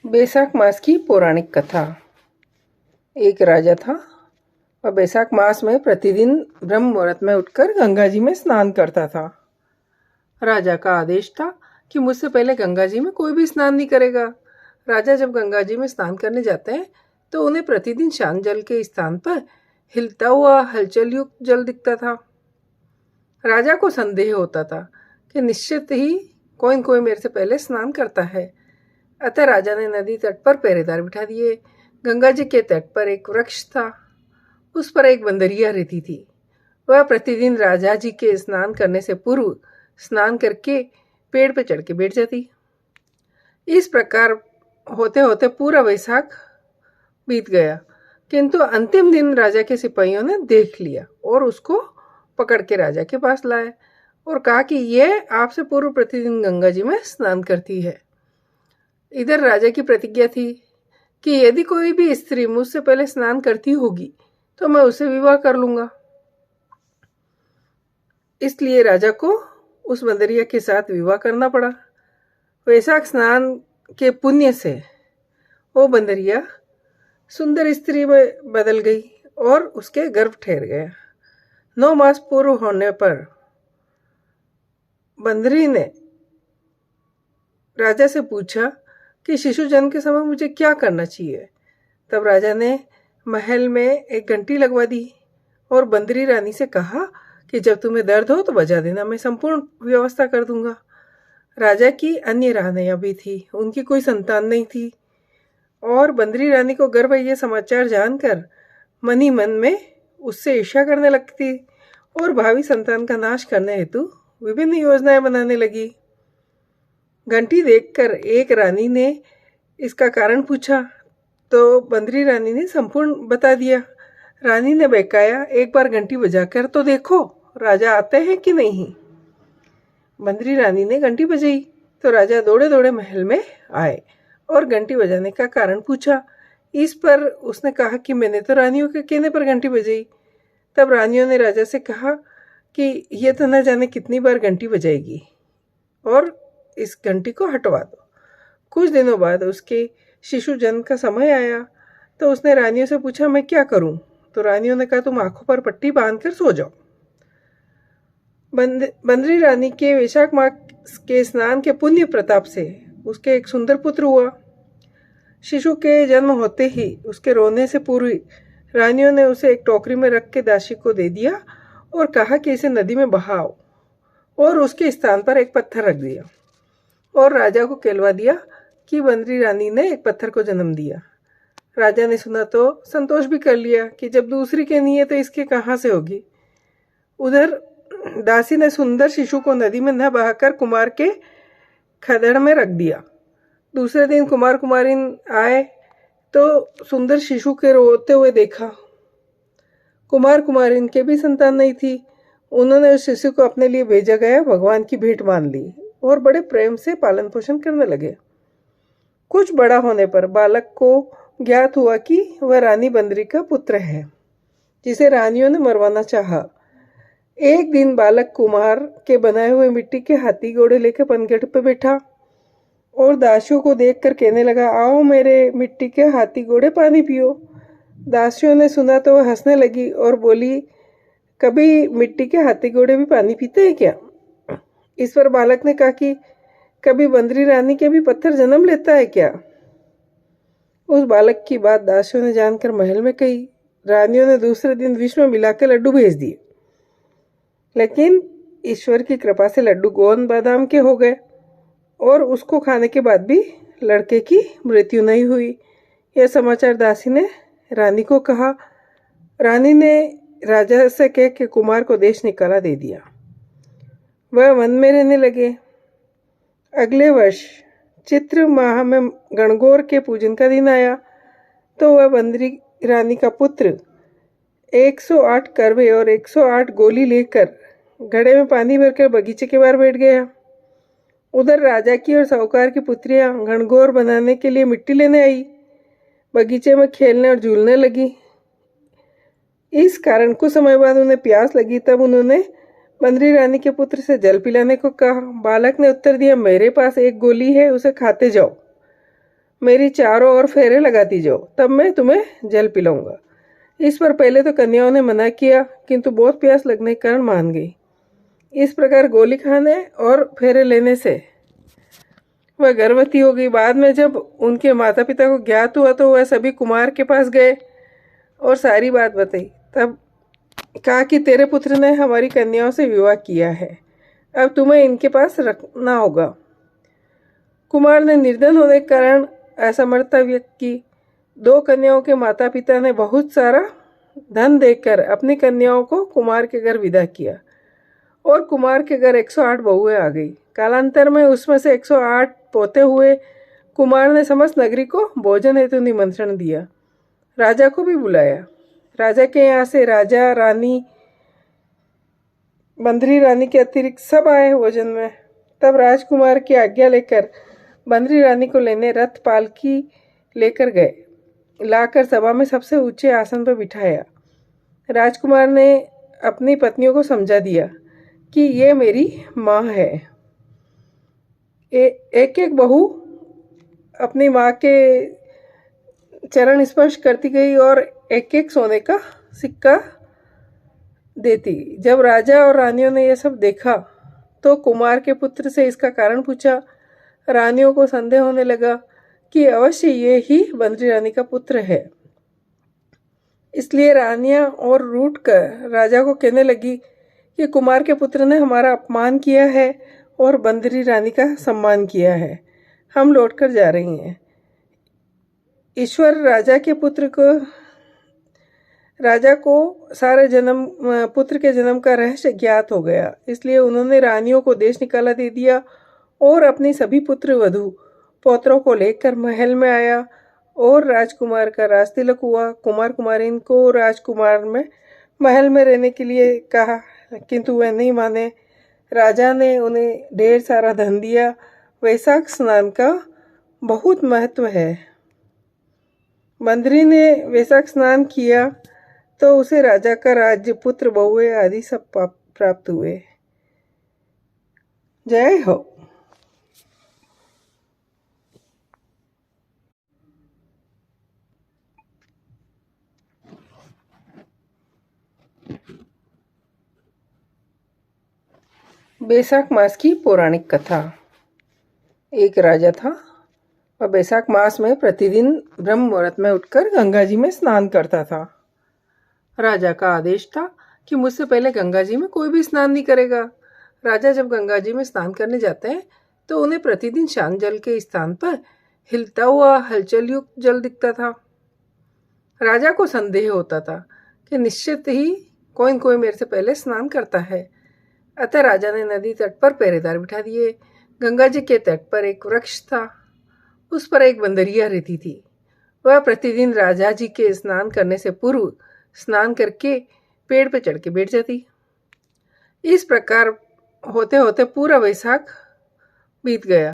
बैसाख मास की पौराणिक कथा। एक राजा था। वह बैसाख मास में प्रतिदिन ब्रह्म मुहूर्त में उठकर गंगा जी में स्नान करता था। राजा का आदेश था कि मुझसे पहले गंगा जी में कोई भी स्नान नहीं करेगा। राजा जब गंगा जी में स्नान करने जाते हैं तो उन्हें प्रतिदिन शांत जल के स्थान पर हिलता हुआ हलचल युक्त जल दिखता था। राजा को संदेह होता था कि निश्चित ही कोई न कोई मेरे से पहले स्नान करता है। अतः राजा ने नदी तट पर पहरेदार बिठा दिए। गंगा जी के तट पर एक वृक्ष था। उस पर एक बंदरिया रहती थी। वह प्रतिदिन राजा जी के स्नान करने से पूर्व स्नान करके पेड़ पर चढ़ के बैठ जाती। इस प्रकार होते होते पूरा वैशाख बीत गया, किंतु अंतिम दिन राजा के सिपाहियों ने देख लिया और उसको पकड़ के राजा के पास लाए और कहा कि यह आपसे पूर्व प्रतिदिन गंगा जी में स्नान करती है। इधर राजा की प्रतिज्ञा थी कि यदि कोई भी स्त्री मुझसे पहले स्नान करती होगी तो मैं उसे विवाह कर लूंगा। इसलिए राजा को उस बंदरिया के साथ विवाह करना पड़ा। वैशाख स्नान के पुण्य से वो बंदरिया सुंदर स्त्री में बदल गई और उसके गर्भ ठहर गया। 9 मास पूर्व होने पर बंदरी ने राजा से पूछा कि शिशु जन्म के समय मुझे क्या करना चाहिए। तब राजा ने महल में एक घंटी लगवा दी और बंदरी रानी से कहा कि जब तुम्हें दर्द हो तो बजा देना, मैं संपूर्ण व्यवस्था कर दूंगा। राजा की अन्य रानियां भी थी, उनकी कोई संतान नहीं थी और बंदरी रानी को गर्भ ये समाचार जानकर मन ही मन में उससे ईर्ष्या करने लगती और भावी संतान का नाश करने हेतु विभिन्न योजनाएं बनाने लगी। घंटी देखकर एक रानी ने इसका कारण पूछा तो बंदरी रानी ने संपूर्ण बता दिया। रानी ने बहकाया, एक बार घंटी बजाकर तो देखो राजा आते हैं कि नहीं। बंदरी रानी ने घंटी बजाई तो राजा दौड़े दौड़े महल में आए और घंटी बजाने का कारण पूछा। इस पर उसने कहा कि मैंने तो रानियों के कहने पर घंटी बजाई। तब रानियों ने राजा से कहा कि यह तो न जाने कितनी बार घंटी बजाएगी और इस घंटी को हटवा दो। कुछ दिनों बाद उसके शिशु जन्म का समय आया तो उसने रानियों से पूछा मैं क्या करूं। तो रानियों ने कहा तुम आंखों पर पट्टी बांधकर सो जाओ। बंदरी रानी के वैशाख मास के स्नान के पुण्य प्रताप से उसके एक सुंदर पुत्र हुआ। शिशु के जन्म होते ही उसके रोने से पूर्व रानियों ने उसे एक टोकरी में रख के दासी को दे दिया और कहा कि इसे नदी में बहाओ और उसके स्थान पर एक पत्थर रख दिया और राजा को कहलवा दिया कि बंदरी रानी ने एक पत्थर को जन्म दिया। राजा ने सुना तो संतोष भी कर लिया कि जब दूसरी के नहीं है तो इसके कहाँ से होगी। उधर दासी ने सुंदर शिशु को नदी में न बहाकर कुमार के खदड़ में रख दिया। दूसरे दिन कुमार कुमारीन आए तो सुंदर शिशु के रोते हुए देखा। कुमार कुमारीन के भी संतान नहीं थी। उन्होंने उस शिशु को अपने लिए भेजा गया भगवान की भेंट मान ली और बड़े प्रेम से पालन पोषण करने लगे। कुछ बड़ा होने पर बालक को ज्ञात हुआ कि वह रानी बंदरी का पुत्र है जिसे रानियों ने मरवाना चाहा। एक दिन बालक कुमार के बनाए हुए मिट्टी के हाथी घोड़े लेकर पनघट पे बैठा और दासियों को देखकर कहने लगा आओ मेरे मिट्टी के हाथी घोड़े पानी पियो। दासियों ने सुना तो वह हंसने लगी और बोली कभी मिट्टी के हाथी घोड़े भी पानी पीते हैं क्या। इस पर बालक ने कहा कि कभी बंदरी रानी के भी पत्थर जन्म लेता है क्या। उस बालक की बात दासियों ने जानकर महल में कही। रानियों ने दूसरे दिन विष में मिलाकर लड्डू भेज दिए, लेकिन ईश्वर की कृपा से लड्डू गोंद बादाम के हो गए और उसको खाने के बाद भी लड़के की मृत्यु नहीं हुई। यह समाचार दासी ने रानी को कहा। रानी ने राजा से कह के कुमार को देश निकाला दे दिया। वह वन में रहने लगे। अगले वर्ष चित्र माह में गणगौर के पूजन का दिन आया तो वह बंदरी रानी का पुत्र 108 करवे और 108 गोली लेकर घड़े में पानी भरकर बगीचे के बाहर बैठ गया। उधर राजा की और साहूकार की पुत्रियां गणगौर बनाने के लिए मिट्टी लेने आई, बगीचे में खेलने और झूलने लगी। इस कारण कुछ समय बाद उन्हें प्यास लगी। तब उन्होंने बंदरी रानी के पुत्र से जल पिलाने को कहा। बालक ने उत्तर दिया मेरे पास एक गोली है, उसे खाते जाओ। मेरी चारों ओर फेरे लगाती जाओ, तब मैं तुम्हें जल पिलाऊंगा। इस पर पहले तो कन्याओं ने मना किया, किंतु बहुत प्यास लगने के कारण मान गई। इस प्रकार गोली खाने और फेरे लेने से वह गर्भवती हो गई। बाद में जब उनके माता पिता को ज्ञात हुआ तो वह सभी कुमार के पास गए और सारी बात बताई। तब कहा कि तेरे पुत्र ने हमारी कन्याओं से विवाह किया है, अब तुम्हें इनके पास रखना होगा। कुमार ने निर्धन होने के कारण असमर्थता व्यक्त की। दो कन्याओं के माता पिता ने बहुत सारा धन देकर अपनी कन्याओं को कुमार के घर विदा किया और कुमार के घर 108 बहुएं आ गई। कालांतर में उसमें से 108 पोते हुए। कुमार ने समस्त नगरी को भोजन हेतु निमंत्रण दिया, राजा को भी बुलाया। राजा के यहाँ से राजा, रानी, बंदरी रानी के अतिरिक्त सब आए भोजन में। तब राजकुमार की आज्ञा लेकर बंदरी रानी को लेने रथ पालकी लेकर गए, लाकर सभा में सबसे ऊंचे आसन पर बिठाया। राजकुमार ने अपनी पत्नियों को समझा दिया कि ये मेरी माँ है। एक एक बहू अपनी माँ के चरण स्पर्श करती गई और एक एक सोने का सिक्का देती। जब राजा और रानियों ने यह सब देखा तो कुमार के पुत्र से इसका कारण पूछा। रानियों को संदेह होने लगा कि अवश्य ये ही बंदरी रानी का पुत्र है। इसलिए रानियां और रूठ कर राजा को कहने लगी कि कुमार के पुत्र ने हमारा अपमान किया है और बंदरी रानी का सम्मान किया है, हम लौटकर जा रही हैं। ईश्वर राजा को सारे जन्म पुत्र के जन्म का रहस्य ज्ञात हो गया, इसलिए उन्होंने रानियों को देश निकाला दे दिया और अपनी सभी पुत्र वधू पौत्रों को लेकर महल में आया और राजकुमार का राजतिलक हुआ। कुमार कुमारीन को राजकुमार में महल में रहने के लिए कहा, किंतु वह नहीं माने। राजा ने उन्हें ढेर सारा धन दिया। वैशाख स्नान का बहुत महत्व है। बंदरी ने वैशाख स्नान किया तो उसे राजा का राज्य, पुत्र, बहुएं आदि सब प्राप्त हुए। जय हो। बैसाख मास की पौराणिक कथा। एक राजा था, वह बैसाख मास में प्रतिदिन ब्रह्म मुहूर्त में उठकर गंगा जी में स्नान करता था। राजा का आदेश था कि मुझसे पहले गंगा जी में कोई भी स्नान नहीं करेगा। राजा जब गंगा जी में स्नान करने जाते हैं तो उन्हें प्रतिदिन शांत जल के स्थान पर हिलता हुआ हलचल युक्त जल दिखता था। राजा को संदेह होता था कि निश्चित ही कोई न कोई मेरे से पहले स्नान करता है। अतः राजा ने नदी तट पर पहरेदार बिठा दिए। गंगा जी के तट पर एक वृक्ष था, उस पर एक बंदरिया रहती थी। वह प्रतिदिन राजा जी के स्नान करने से पूर्व स्नान करके पेड़ पर चढ़ के बैठ जाती। इस प्रकार होते होते पूरा वैशाख बीत गया।